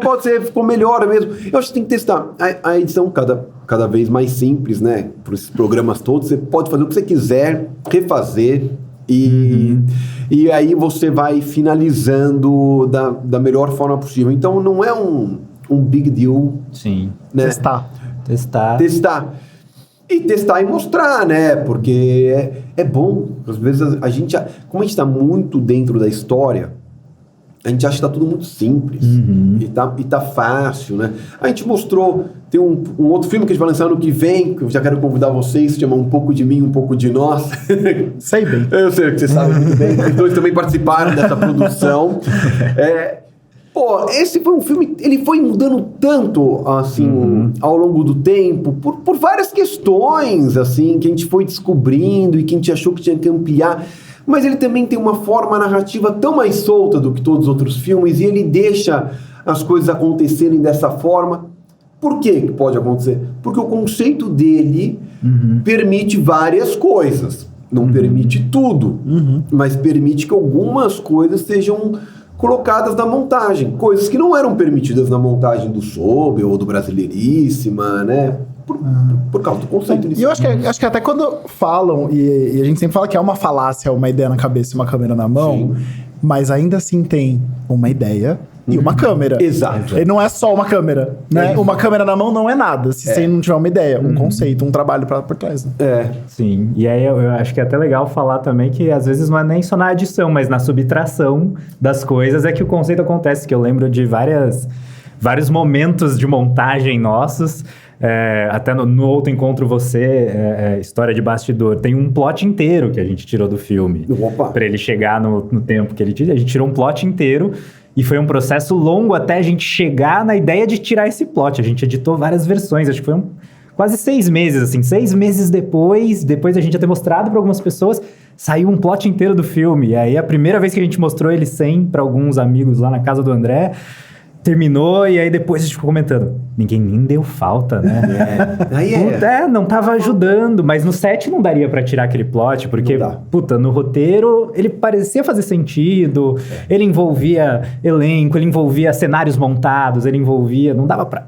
Pode ser, ficou melhor mesmo. Eu acho que tem que testar. A edição cada vez mais simples, né, por esses programas todos, você pode fazer o que você quiser, refazer, e aí você vai finalizando da melhor forma possível. Então não é um big deal. Sim. Né? Testar. E testar e mostrar, né? Porque é bom. Às vezes como a gente está muito dentro da história, a gente acha que tá tudo muito simples. E tá fácil, né? A gente mostrou... Tem um outro filme que a gente vai lançar no que vem, que eu já quero convidar vocês, se chama Um Pouco de Mim, Um Pouco de Nós. Sei bem. Eu sei que vocês sabem muito bem. Os dois também participaram dessa produção. Esse foi um filme... Ele foi mudando tanto, assim, ao longo do tempo, por várias questões, assim, que a gente foi descobrindo e que a gente achou que tinha que ampliar. Mas ele também tem uma forma narrativa tão mais solta do que todos os outros filmes, e ele deixa as coisas acontecerem dessa forma. Por que pode acontecer? Porque o conceito dele permite várias coisas. Não permite tudo, mas permite que algumas coisas sejam colocadas na montagem. Coisas que não eram permitidas na montagem do Sobel ou do Brasileiríssima, né? Por causa do conceito inicial. E eu acho que até quando falam, e a gente sempre fala que é uma falácia, uma ideia na cabeça e uma câmera na mão, mas ainda assim tem uma ideia, e uma câmera. Exato. Ele não é só uma câmera, né? Uma câmera na mão não é nada, se você não tiver uma ideia, um conceito, um trabalho por trás. Né? Sim, e aí eu acho que é até legal falar também que às vezes não é nem só na adição, mas na subtração das coisas é que o conceito acontece, que eu lembro de vários momentos de montagem nossos, até no outro encontro história de bastidor, tem um plot inteiro que a gente tirou do filme. Opa. Pra ele chegar no tempo que ele tinha, a gente tirou um plot inteiro e foi um processo longo até a gente chegar na ideia de tirar esse plot. A gente editou várias versões, acho que foi quase 6 meses, assim. 6 meses depois a gente já ter mostrado para algumas pessoas, saiu um plot inteiro do filme. E aí a primeira vez que a gente mostrou ele sem para alguns amigos lá na casa do André, terminou e aí depois a gente ficou comentando. Ninguém nem deu falta, né? Não tava ajudando, mas no set não daria pra tirar aquele plot, porque, no roteiro ele parecia fazer sentido, ele envolvia elenco, ele envolvia cenários montados, não dava pra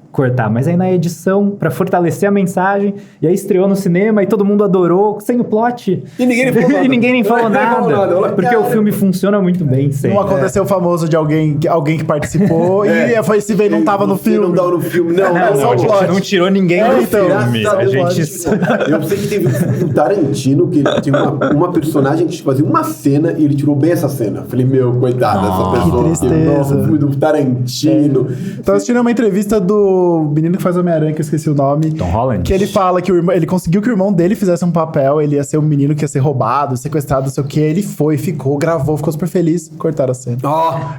cortar, mas aí na edição, pra fortalecer a mensagem, e aí estreou no cinema e todo mundo adorou, sem o plot. E ninguém nem falou nada. Porque o filme funciona muito bem sem. Não aconteceu o famoso de alguém que participou e foi se ver não tava no filme. Não tava no filme, não. A gente não tirou ninguém do filme. Eu sei que teve um filme do Tarantino, que tinha uma personagem que fazia uma cena e ele tirou bem essa cena. Eu falei, coitado dessa pessoa. Que tristeza. Nossa, o filme do Tarantino. Então, assistindo uma entrevista do menino que faz Homem-Aranha, que eu esqueci o nome. Tom Holland. Que ele fala que ele conseguiu que o irmão dele fizesse um papel, ele ia ser um menino que ia ser roubado, sequestrado, não sei o que. Ele gravou, ficou super feliz, cortaram a cena.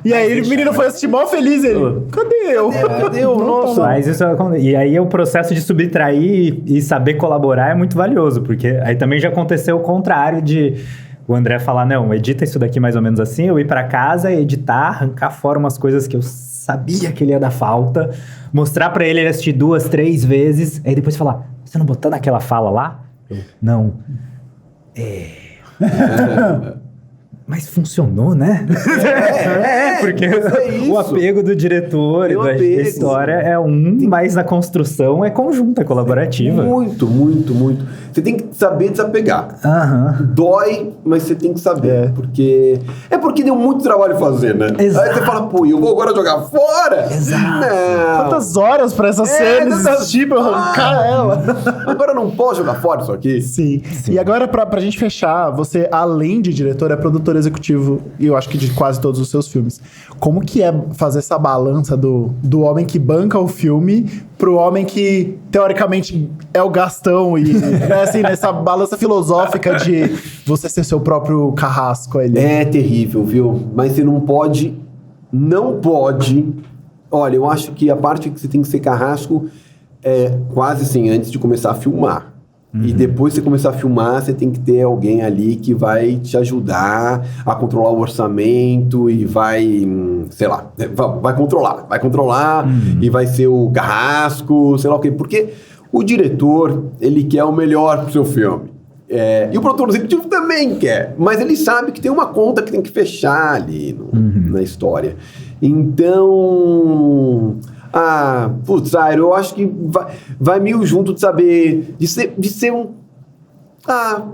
E aí o menino foi assistir mó feliz, ele, cadê eu? Cadê eu? Nossa. Mas isso e aí o processo de subtrair e saber colaborar é muito valioso, porque aí também já aconteceu o contrário de o André falar, não, edita isso daqui mais ou menos assim, eu ir pra casa, editar, arrancar fora umas coisas que eu sabia que ele ia dar falta, mostrar pra ele assistir 2, 3 vezes, aí depois falar, você não botou naquela fala lá? Eu, não. Mas funcionou, né? Porque o apego do diretor e da história é mas na construção é conjunta, é colaborativa. Muito, muito, muito. Você tem que saber desapegar. Dói, mas você tem que saber. Porque deu muito trabalho fazer, né? Exato. Aí você fala, eu vou agora jogar fora? Exato. Não. Quantas horas pra essa cena existir pra eu arrancar ela? Agora eu não posso jogar fora isso aqui? Sim. E agora, pra gente fechar, você, além de diretor, é produtor executivo, e eu acho que de quase todos os seus filmes. Como que é fazer essa balança do homem que banca o filme pro homem que, teoricamente, é o Gastão e, assim, nessa balança filosófica de você ser seu próprio carrasco ali. É terrível, viu? Mas você não pode... Olha, eu acho que a parte que você tem que ser carrasco é quase assim, antes de começar a filmar. E depois que você começar a filmar, você tem que ter alguém ali que vai te ajudar a controlar o orçamento e vai, sei lá, vai controlar e vai ser o carrasco, sei lá o quê. Porque o diretor, ele quer o melhor pro seu filme. E o produtor executivo também quer, mas ele sabe que tem uma conta que tem que fechar ali na história. Então... eu acho que vai meio junto de saber, de ser um...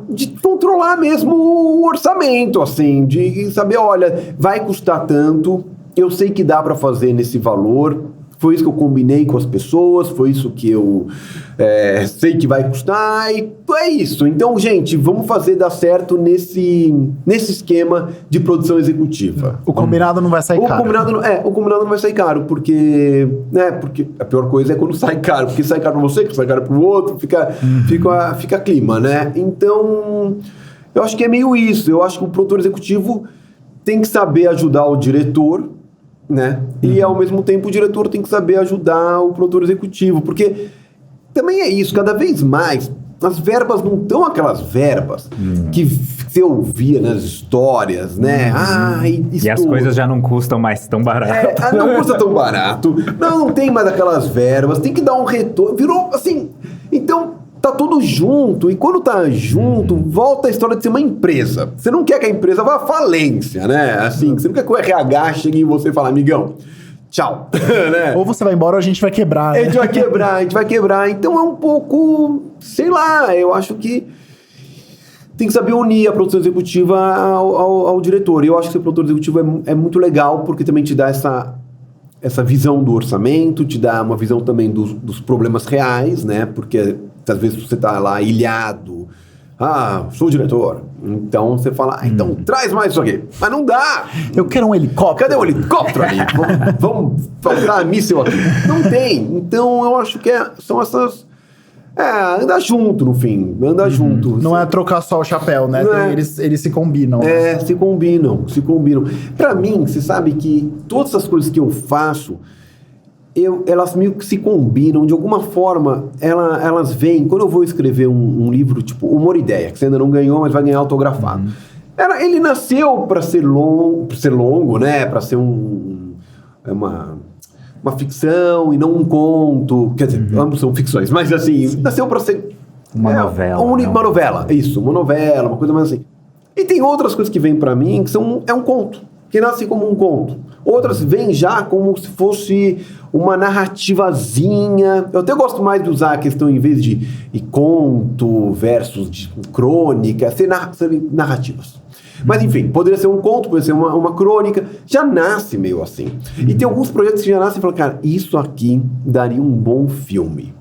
de controlar mesmo o orçamento, assim, de saber, olha, vai custar tanto, eu sei que dá pra fazer nesse valor, foi isso que eu combinei com as pessoas, foi isso que eu sei que vai custar, e é isso. Então, gente, vamos fazer dar certo nesse esquema de produção executiva. O combinado não vai sair caro. O combinado não vai sair caro, porque a pior coisa é quando sai caro, porque sai caro pra você, que sai caro pro outro, fica clima, né? Então, eu acho que é meio isso. Eu acho que o produtor executivo tem que saber ajudar o diretor, né? E ao mesmo tempo o diretor tem que saber ajudar o produtor executivo, porque também é isso, cada vez mais as verbas não estão aquelas verbas que você ouvia nas histórias, né? E as coisas já não custam mais tão barato. Não custa tão barato. Não tem mais aquelas verbas, tem que dar um retorno. Virou assim. Então, tá tudo junto. E quando tá junto, volta a história de ser uma empresa. Você não quer que a empresa vá à falência, né? Assim, você não quer que o RH chegue em você e fale, amigão, tchau. Né? Ou você vai embora ou a gente vai quebrar. Né? A gente vai quebrar. Então é um pouco, sei lá, eu acho que tem que saber unir a produção executiva ao diretor. E eu acho que ser produtor executivo é muito legal, porque também te dá essa visão do orçamento, te dá uma visão também dos problemas reais, né? Porque às vezes você tá lá ilhado. Sou o diretor. Então você fala, então traz mais isso aqui. Mas não dá. Eu quero um helicóptero. Cadê o helicóptero ali? Vamos faltar míssil aqui. Não tem. Então eu acho que são essas... andar junto, no fim. Andar junto. Não é trocar só o chapéu, né? Eles se combinam. Se combinam. Pra mim, você sabe que todas as coisas que eu faço, elas meio que se combinam. De alguma forma, elas vêm... Quando eu vou escrever um livro, tipo Humor e Ideia, que você ainda não ganhou, mas vai ganhar autografado. Ele nasceu pra ser longo, né? Pra ser uma ficção e não um conto. Quer dizer, ambos são ficções. Mas assim, nasceu pra ser... Uma novela. Uma novela, isso. Uma novela, uma coisa mais assim. E tem outras coisas que vêm pra mim que é um conto. Que nasce como um conto. Outras vêm já como se fosse uma narrativazinha. Eu até gosto mais de usar a questão, em vez de conto versus de crônica, serem narrativas. Mas enfim, poderia ser um conto, poderia ser uma crônica. Já nasce meio assim. E tem alguns projetos que já nascem e falam, cara, isso aqui daria um bom filme.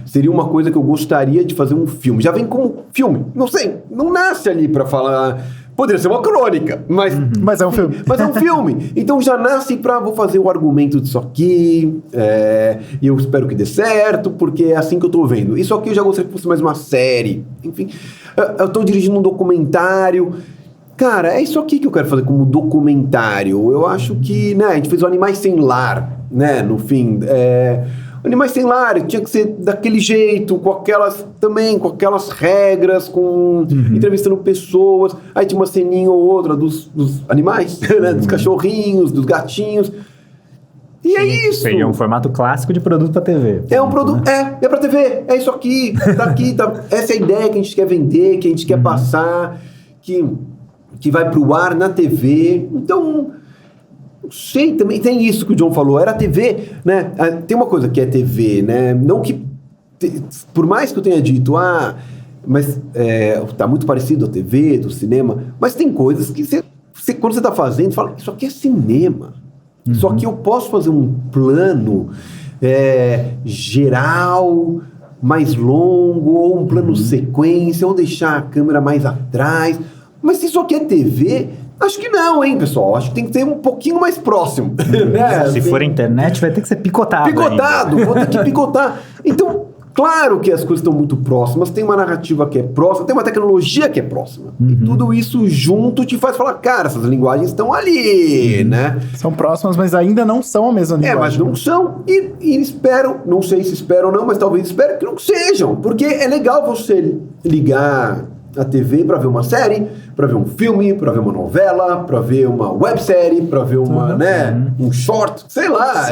Seria uma coisa que eu gostaria de fazer um filme. Já vem como filme. Não sei, não nasce ali pra falar... Poderia ser uma crônica, mas é um filme. Mas é um filme. Então já nasce vou fazer o argumento disso aqui, e eu espero que dê certo, porque é assim que eu tô vendo. Isso aqui eu já gostaria que fosse mais uma série. Enfim, eu tô dirigindo um documentário. Cara, é isso aqui que eu quero fazer como documentário. Eu acho que, né, a gente fez o Animais Sem Lar, né, no fim. Animais Sem Lar tinha que ser daquele jeito, com aquelas regras, entrevistando pessoas. Aí tinha uma ceninha ou outra dos animais, né? Dos cachorrinhos, dos gatinhos. E é isso. Seria um formato clássico de produto pra TV. É um produto, é pra TV, é isso aqui, tá aqui, tá. Essa é a ideia que a gente quer vender, que a gente quer passar, que vai pro ar na TV. Então... Não sei, também tem isso que o John falou. Era TV, né? Tem uma coisa que é TV, né? Não que... Por mais que eu tenha dito, mas tá muito parecido a TV, do cinema, mas tem coisas que quando você tá fazendo, você fala, isso aqui é cinema. Isso aqui eu posso fazer um plano geral, mais longo, ou um plano sequência, ou deixar a câmera mais atrás. Mas se isso aqui é TV... Acho que não, hein, pessoal? Acho que tem que ser um pouquinho mais próximo. Né? Se for internet, vai ter que ser picotado. Vou ter que picotar. Então, claro que as coisas estão muito próximas, tem uma narrativa que é próxima, tem uma tecnologia que é próxima. E tudo isso junto te faz falar, cara, essas linguagens estão ali, né? São próximas, mas ainda não são a mesma linguagem. Mas não são. E espero, não sei se espero ou não, mas talvez espero que não sejam. Porque é legal você ligar a TV para ver uma série, para ver um filme, para ver uma novela, para ver uma websérie, para ver um short, sei lá,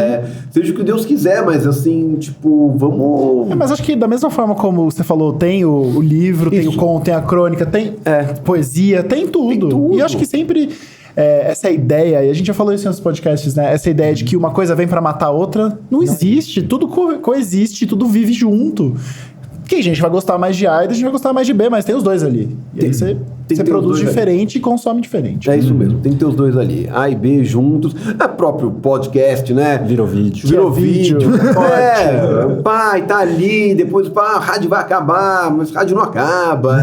seja o que Deus quiser, mas assim, tipo, vamos... mas acho que da mesma forma como você falou, tem o livro, tem o conto, tem a crônica, tem poesia, tem tudo. E acho que sempre... essa ideia, e a gente já falou isso nos podcasts, né? Essa ideia de que uma coisa vem para matar a outra, não existe. Tudo coexiste, tudo vive junto. Que a gente vai gostar mais de A e a gente vai gostar mais de B, mas tem os dois ali. E aí você produz diferente e consome diferente. É isso mesmo, tem que ter os dois ali. A e B juntos. Próprio podcast, né? Virou vídeo. Pai, tá ali, depois a rádio vai acabar, mas a rádio não acaba.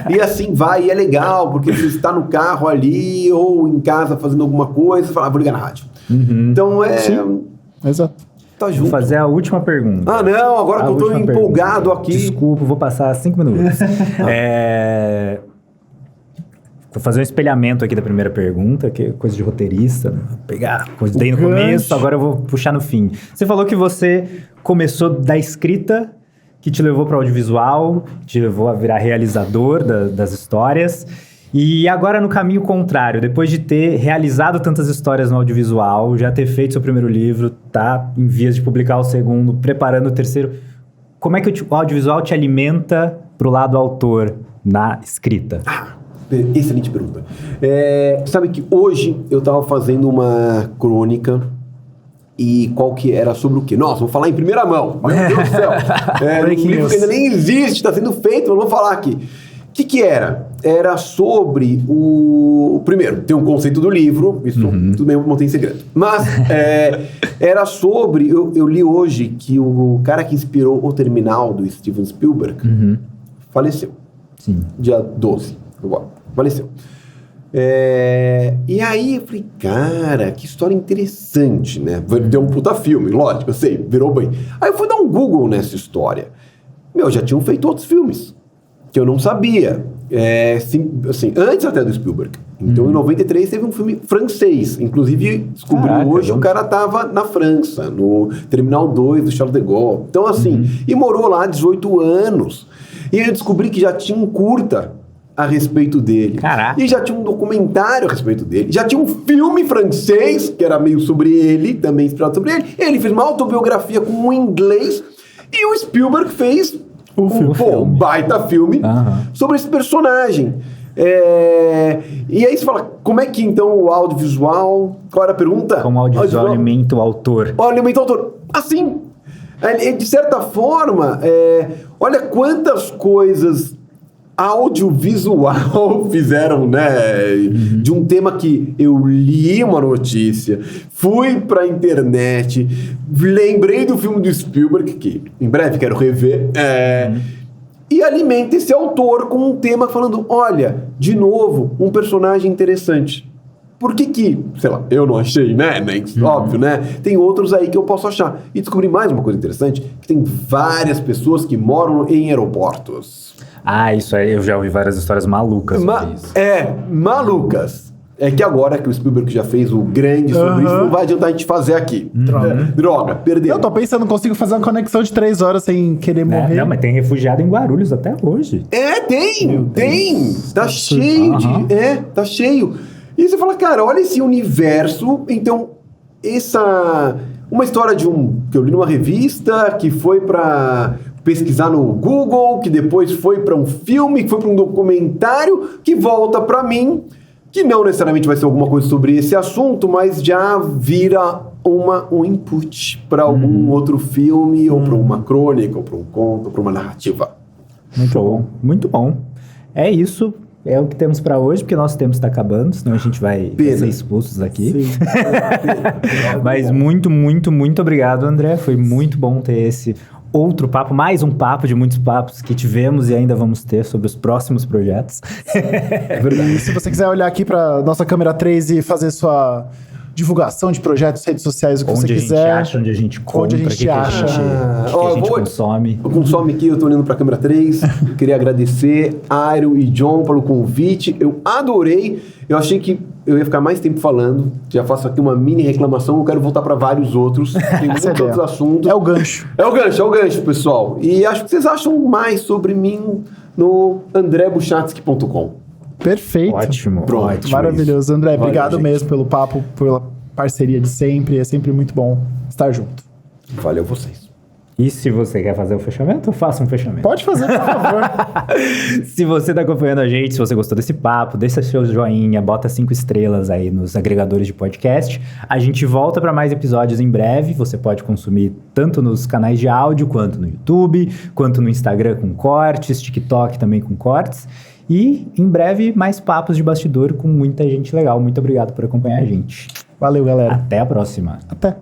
E assim vai, e é legal, porque você está no carro ali ou em casa fazendo alguma coisa, você fala, vou ligar na rádio. Então Sim, exato. Tá junto. Vou fazer a última pergunta. Não, agora que eu tô empolgado aqui. Desculpa, vou passar 5 minutos. Vou fazer um espelhamento aqui da primeira pergunta, que é coisa de roteirista, né? Vou pegar coisa dei no começo, agora eu vou puxar no fim. Você falou que você começou da escrita, que te levou para o audiovisual, te levou a virar realizador das histórias. E agora no caminho contrário, depois de ter realizado tantas histórias no audiovisual, já ter feito seu primeiro livro, tá em vias de publicar o segundo, preparando o terceiro, como é que o audiovisual te alimenta pro lado autor na escrita? Excelente pergunta. Sabe que hoje eu tava fazendo uma crônica e qual que era sobre o quê? Nossa, vou falar em primeira mão. Meu Deus do céu. Um livro que ainda nem existe, tá sendo feito, mas vou falar aqui. que era? Era sobre o... Primeiro, tem um conceito do livro, isso tudo bem, eu montei em segredo. Mas era sobre... Eu li hoje que o cara que inspirou o Terminal do Steven Spielberg faleceu. Sim. Dia 12, agora. Faleceu. E aí eu falei, cara, que história interessante, né? Deu um puta filme, lógico, eu sei, virou bem. Aí eu fui dar um Google nessa história. Já tinham feito outros filmes que eu não sabia. Assim, antes até do Spielberg. Então, em 93, teve um filme francês. Inclusive, descobri hoje, o cara tava na França, no Terminal 2 do Charles de Gaulle. Então, assim, e morou lá 18 anos. E aí eu descobri que já tinha um curta a respeito dele. Caraca. E já tinha um documentário a respeito dele. Já tinha um filme francês, que era meio sobre ele, também inspirado sobre ele. Ele fez uma autobiografia com um inglês. E o Spielberg fez um baita filme sobre esse personagem. E aí você fala, como é que então o audiovisual... Qual era a pergunta? Como o audiovisual alimenta o autor. Alimenta o autor. Assim, de certa forma, olha quantas coisas audiovisual fizeram, né? De um tema que eu li uma notícia, fui pra internet, lembrei do filme do Spielberg, que em breve quero rever, e alimenta esse autor com um tema falando, olha, de novo, um personagem interessante. Por que, sei lá, eu não achei, né? Óbvio, né? Tem outros aí que eu posso achar. E descobri mais uma coisa interessante, que tem várias pessoas que moram em aeroportos. Isso aí, eu já ouvi várias histórias malucas sobre isso. Malucas. É que agora que o Spielberg já fez o grande sobre isso, não vai adiantar a gente fazer aqui. Droga, perdeu. Eu tô pensando, consigo fazer uma conexão de 3 horas sem querer morrer. Não, mas tem refugiado em Guarulhos até hoje. Tem. Tá cheio tá cheio. E você fala, cara, olha esse universo. Então, uma história que eu li numa revista, que foi pra pesquisar no Google, que depois foi pra um filme, que foi pra um documentário, que volta pra mim, que não necessariamente vai ser alguma coisa sobre esse assunto, mas já vira um input pra algum outro filme, ou pra uma crônica, ou pra um conto, ou pra uma narrativa. Muito bom, muito bom. É isso. É o que temos pra hoje, porque nosso tempo está acabando, senão a gente vai ser expulsos aqui. Sim. Mas muito, muito, muito obrigado, André. Foi muito bom ter esse outro papo, mais um papo de muitos papos que tivemos e ainda vamos ter sobre os próximos projetos. É verdade. E se você quiser olhar aqui para nossa câmera 3 e fazer sua divulgação de projetos, redes sociais, o que você quiser. Onde a gente compra, onde a gente acha. O que a gente consome. Eu consome aqui, eu tô olhando pra câmera 3. Eu queria agradecer Airo e John pelo convite. Eu adorei. Eu achei que eu ia ficar mais tempo falando. Já faço aqui uma mini reclamação. Eu quero voltar pra vários outros. Tem muitos outros assuntos. É o gancho. É o gancho, pessoal. E acho que vocês acham mais sobre mim no andrebuchatsky.com. Perfeito. Ótimo. Pronto. Ótimo. Maravilhoso. André, obrigado gente. mesmo pelo papo, pela parceria de sempre. É sempre muito bom estar junto. Valeu vocês. E se você quer fazer o fechamento, faça um fechamento. Pode fazer, por favor. Se você está acompanhando a gente, se você gostou desse papo, deixa seu joinha, bota 5 estrelas aí nos agregadores de podcast. A gente volta para mais episódios em breve. Você pode consumir tanto nos canais de áudio, quanto no YouTube, quanto no Instagram com cortes, TikTok também com cortes. E, em breve, mais papos de bastidor com muita gente legal. Muito obrigado por acompanhar a gente. Valeu, galera. Até a próxima. Até.